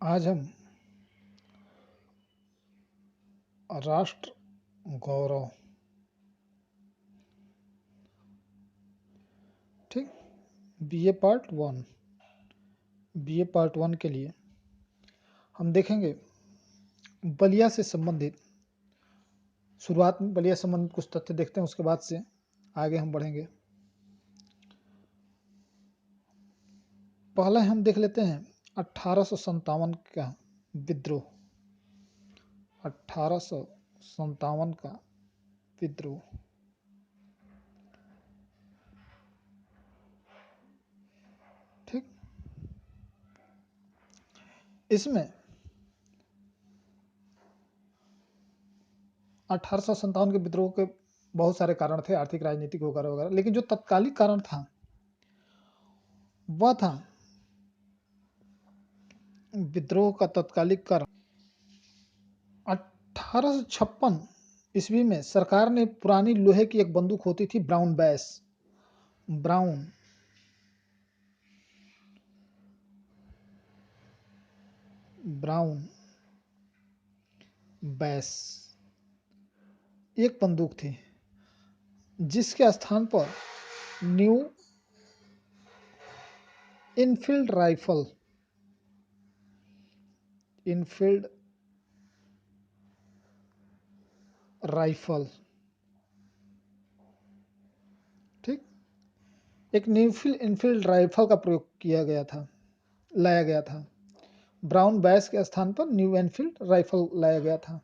आज हम राष्ट्र गौरव, ठीक, बीए पार्ट वन के लिए हम देखेंगे बलिया से संबंधित। शुरुआत में बलिया से संबंधित कुछ तथ्य देखते हैं, उसके बाद से आगे हम बढ़ेंगे। पहले हम देख लेते हैं 1857 का विद्रोह। 1857 का विद्रोह, ठीक। इसमें 1857 के विद्रोह के बहुत सारे कारण थे, आर्थिक, राजनीतिक वगैरह वगैरह, लेकिन जो तत्कालिक कारण था वह था विद्रोह का तत्कालिक कारण 1856 ईस्वी में सरकार ने पुरानी लोहे की एक बंदूक होती थी ब्राउन बैस एक बंदूक थी, जिसके स्थान पर न्यू इनफील्ड राइफल, ठीक, एक न्यू इनफील्ड राइफल का प्रयोग लाया गया था। ब्राउन बैस के स्थान पर न्यू एनफील्ड राइफल लाया गया था।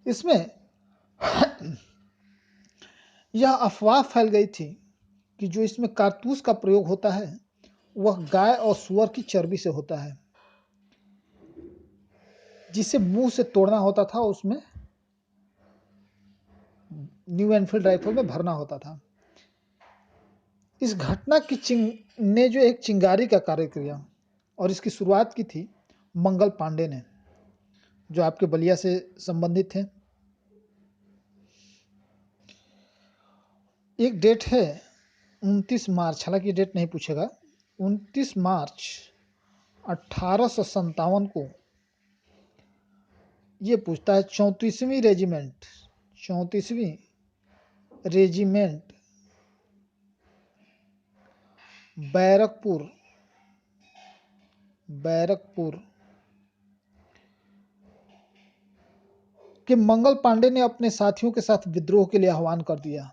इसमें यह अफवाह फैल गई थी कि जो इसमें कारतूस का प्रयोग होता है वह गाय और सुअर की चर्बी से होता है, जिसे मुंह से तोड़ना होता था, उसमें न्यू एनफील्ड राइफल में भरना होता था। इस घटना ने जो एक चिंगारी का कार्य किया और इसकी शुरुआत की थी मंगल पांडे ने, जो आपके बलिया से संबंधित थे। एक डेट है 29 मार्च, हालांकि डेट नहीं पूछेगा, 29 मार्च 1857 को ये पूछता है 34वीं रेजिमेंट बैरकपुर कि मंगल पांडे ने अपने साथियों के साथ विद्रोह के लिए आह्वान कर दिया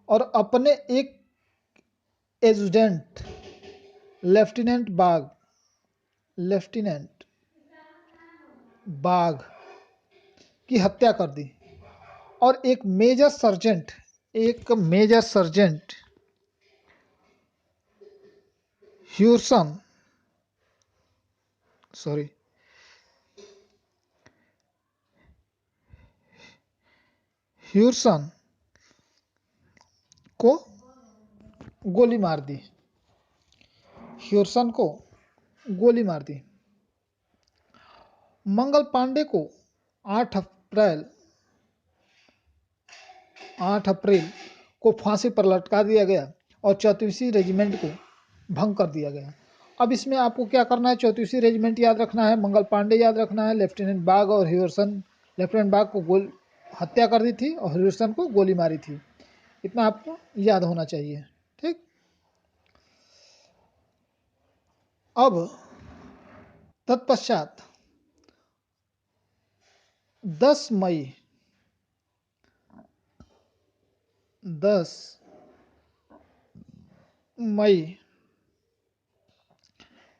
और अपने एक एजुडेंट लेफ्टिनेंट बाग की हत्या कर दी और एक मेजर सर्जेंट ह्यूरसन को गोली मार दी। मंगल पांडे को 8 अप्रैल को फांसी पर लटका दिया गया और 34वीं रेजिमेंट को भंग कर दिया गया। अब इसमें आपको क्या करना है, 34वीं रेजिमेंट याद रखना है, मंगल पांडे याद रखना है, लेफ्टिनेंट बाग और ह्यूरसन। लेफ्टिनेंट बाग को हत्या कर दी थी और ह्यूरसन को गोली मारी थी, इतना आपको याद होना चाहिए, ठीक। अब तत्पश्चात 10 मई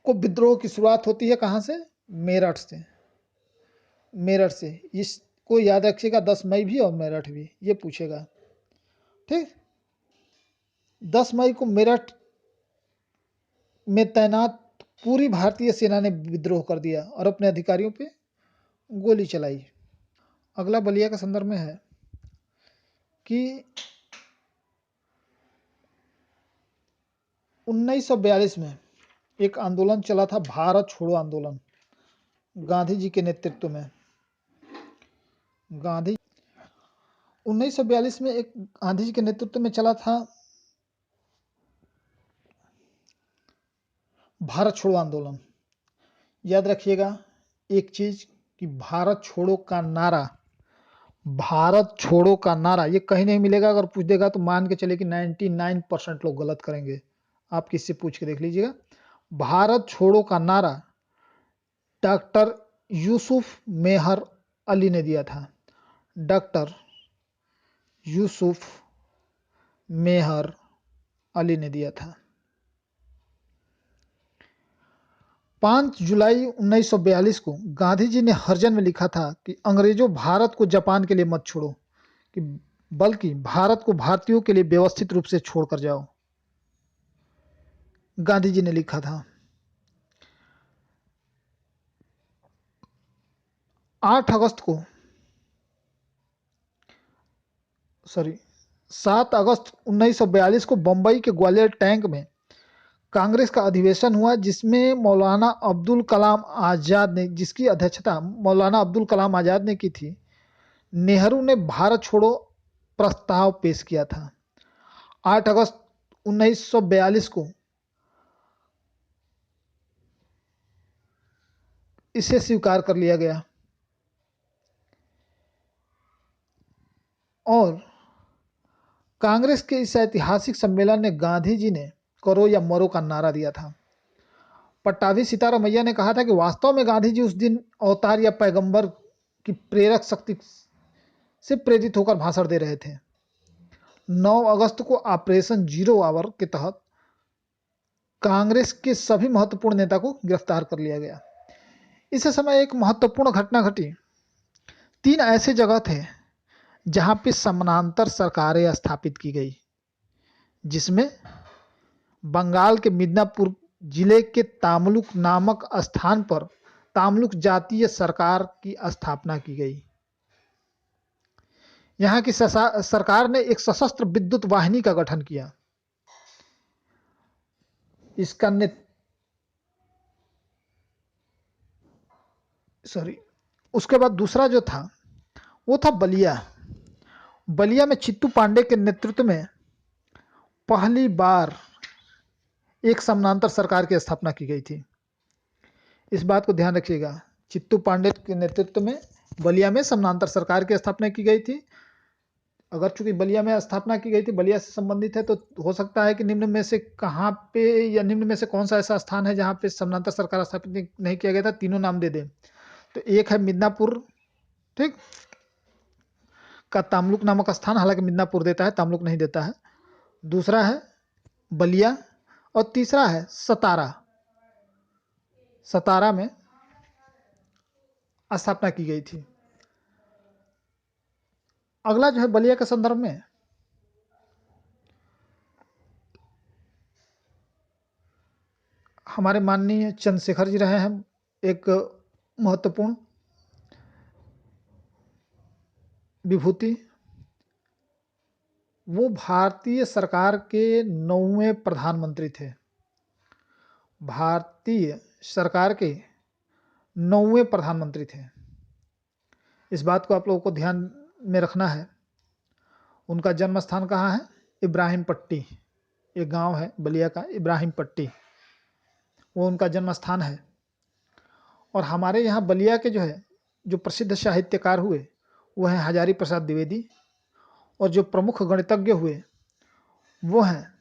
को विद्रोह की शुरुआत होती है। कहां से? मेरठ से। इसको याद रखिएगा, 10 मई भी और मेरठ भी, ये पूछेगा, ठीक। 10 मई को मेरठ में तैनात पूरी भारतीय सेना ने विद्रोह कर दिया और अपने अधिकारियों पे गोली चलाई। अगला बलिया के संदर्भ में है कि 1942 में एक आंदोलन चला था, भारत छोड़ो आंदोलन, गांधी जी के नेतृत्व में। 1942 में एक गांधी जी के नेतृत्व में चला था भारत छोड़ो आंदोलन। याद रखिएगा एक चीज कि भारत छोड़ो का नारा, भारत छोड़ो का नारा ये कहीं नहीं मिलेगा। अगर पूछ देगा तो मान के चले कि 99% लोग गलत करेंगे। आप किससे पूछ के देख लीजिएगा। भारत छोड़ो का नारा डॉक्टर यूसुफ मेहर अली ने दिया था। डॉक्टर यूसुफ मेहर अली ने दिया था। 5 जुलाई 1942 को गांधी जी ने हरिजन में लिखा था कि अंग्रेजों भारत को जापान के लिए मत छोड़ो, कि बल्कि भारत को भारतीयों के लिए व्यवस्थित रूप से छोड़कर जाओ। गांधी जी ने लिखा था। 8 अगस्त को 7 अगस्त 1942 को बंबई के ग्वालियर टैंक में कांग्रेस का अधिवेशन हुआ, जिसमें मौलाना अब्दुल कलाम आजाद ने, जिसकी अध्यक्षता मौलाना अब्दुल कलाम आजाद ने की थी। नेहरू ने भारत छोड़ो प्रस्ताव पेश किया था। 8 अगस्त 1942 को इसे स्वीकार कर लिया गया और कांग्रेस के इस ऐतिहासिक सम्मेलन ने गांधी जी ने करो या मरो का नारा दिया था। पट्टाभी सीतारामैया ने कहा था कि वास्तव में गांधी जी उस दिन अवतार या पैगंबर की प्रेरक शक्ति से प्रेरित होकर भाषण दे रहे थे। 9 अगस्त को ऑपरेशन जीरो आवर के तहत कांग्रेस के सभी महत्वपूर्ण नेता को गिरफ्तार कर लिया गया। इस समय एक महत्वपूर्ण घटना घटी। 3 ऐसे जगह थे जहां पे समानांतर सरकारें स्थापित की गई, जिसमें बंगाल के मिदनापुर जिले के तामलुक नामक स्थान पर तामलुक जातीय सरकार की स्थापना की गई। यहाँ की सरकार ने एक सशस्त्र विद्युत वाहिनी का गठन किया। इसका उसके बाद दूसरा जो था वो था बलिया। बलिया में चित्तू पांडे के नेतृत्व में पहली बार एक समानांतर सरकार की स्थापना की गई थी। इस बात को ध्यान रखिएगा, चित्तू पांडे के नेतृत्व में बलिया में समानांतर सरकार की स्थापना की गई थी। अगर चूंकि बलिया में स्थापना की गई थी, बलिया से संबंधित है, तो हो सकता है कि निम्न में से कहाँ पे या निम्न में से कौन सा ऐसा स्थान है जहाँ पे समानांतर सरकार स्थापित नहीं किया गया था। तीनों नाम दे दें तो एक है मिदनापुर, ठीक, का तामलुक नामक स्थान, हालांकि मिदनापुर देता है, तामलुक नहीं देता है। दूसरा है बलिया और तीसरा है सतारा। सतारा में स्थापना की गई थी। अगला जो है बलिया के संदर्भ में हमारे माननीय चंद्रशेखर जी रहे हैं एक महत्वपूर्ण विभूति। वो भारतीय सरकार के 9वें प्रधानमंत्री थे। भारतीय सरकार के 9वें प्रधानमंत्री थे। इस बात को आप लोगों को ध्यान में रखना है। उनका जन्म स्थान कहाँ है? इब्राहिम पट्टी, एक गांव है बलिया का, इब्राहिम पट्टी, वो उनका जन्म स्थान है। और हमारे यहाँ बलिया के जो है जो प्रसिद्ध साहित्यकार हुए वो हैं हजारी प्रसाद द्विवेदी, और जो प्रमुख गणितज्ञ हुए वो हैं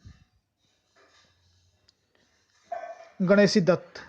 गणेशी दत्त।